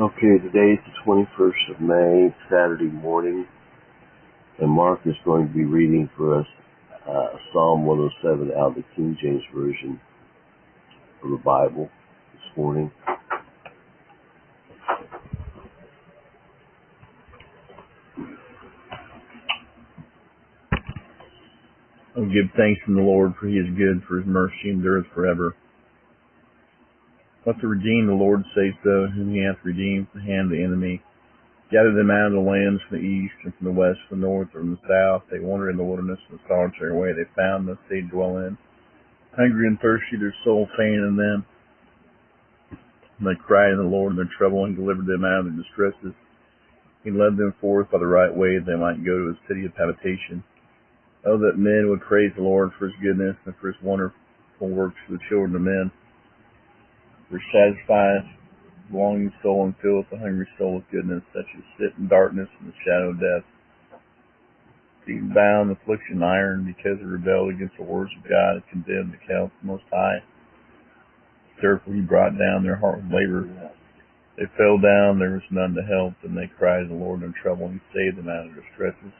Okay, today is the 21st of May, Saturday morning, and Mark is going to be reading for us Psalm 107 out of the King James Version of the Bible this morning. Oh, give thanks to the Lord, for he is good, for his mercy endureth forever. Let the redeemed the Lord say so, whom he hath redeemed from the hand of the enemy. Gather them out of the lands from the east, and from the west, from the north, and from the south. They wandered in the wilderness in a solitary way. They found no city to dwell in. Hungry and thirsty, their soul fainted in them. And they cried to the Lord in their trouble, and delivered them out of their distresses. He led them forth by the right way, that they might go to his city of habitation. Oh, that men would praise the Lord for his goodness, and for his wonderful works for the children of men. For he satisfies the longing soul, and filleth the hungry soul with goodness, such as sit in darkness and the shadow of death, being bound, affliction, iron, because they rebelled against the words of God, and condemned the counsel of the Most High. Therefore he brought down their heart with labor. They fell down, there was none to help, and they cried to the Lord in trouble, and he saved them out of their distresses.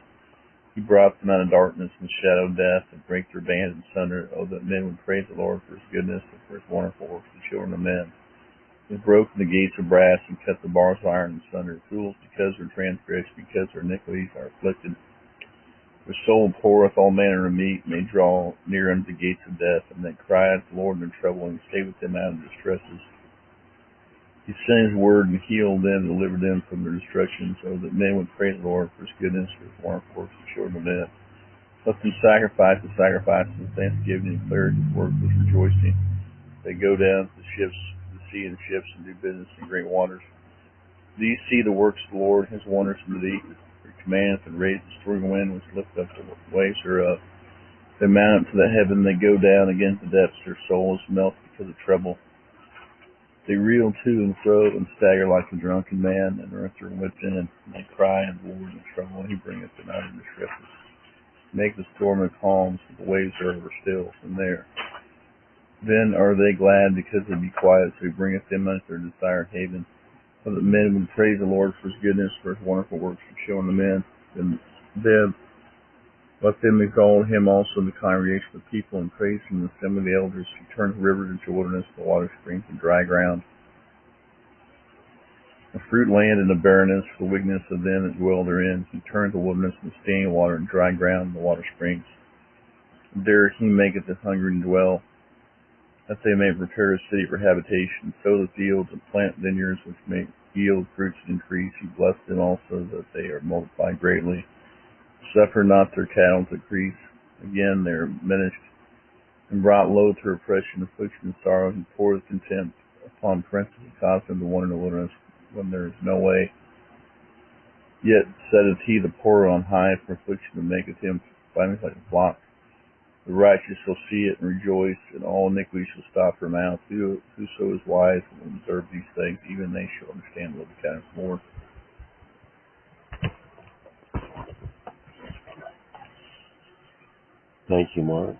He brought them out of darkness and the shadow of death, and brake their bands in sunder. Oh, that men would praise the Lord for his goodness, and for his wonderful works for the children of men. He has broken the gates of brass, and cut the bars of iron in sunder. Fools, because their transgression, because their iniquities are afflicted. Their soul poureth all manner of meat, and they draw near unto the gates of death, and they cry unto the Lord in their trouble, and he saveth them out of distresses. He sent his word and healed them, and delivered them from their destruction, so that men would praise the Lord for his goodness, for his wonderful works for the children of men. Let them sacrifice the sacrifices of thanksgiving, and declare his work with rejoicing. They go down to the ships, to the sea in ships, and do business in great waters. These see the works of the Lord, his wonders in the deep. He commandeth and raiseth the stormy wind, which lift up the waves thereof. They mount up to the heaven, they go down against the depths. Their soul is melted because of trouble. They reel to and fro, and stagger like a drunken man, and earth their wits in, and they cry unto the Lord in trouble, and he bringeth them out of distresses. Make the storm a calm, so the waves are ever still, and there. Then are they glad, because they be quiet, so he bringeth them unto their desired haven. So that men would praise the Lord for his goodness, for his wonderful works for children of men. Then let them exalt him also in the congregation of the people, and praise him in the assembly of the elders. He turneth rivers into wilderness, the water springs and dry ground. A fruit land and a barrenness, for the wickedness of them that dwell therein. He turneth the wilderness and standing water, and dry ground and the water springs. And there he maketh the hungry to dwell, that they may prepare a city for habitation, sow the fields, and plant vineyards which may yield fruits and increase. He blessed them also, that they are multiplied greatly. Suffer not their cattle to increase. Again they are diminished, and brought low to oppression, affliction, and sorrow. He poureth contempt upon princes, and causeth them to wander in the wilderness, when there is no way. Yet setteth he the poor on high for affliction, and maketh him finely like a flock. The righteous shall see it and rejoice, and all iniquity shall stop her mouth. Whoso is wise will observe these things, even they shall understand what the kindness of the Lord. Thank you, Mark.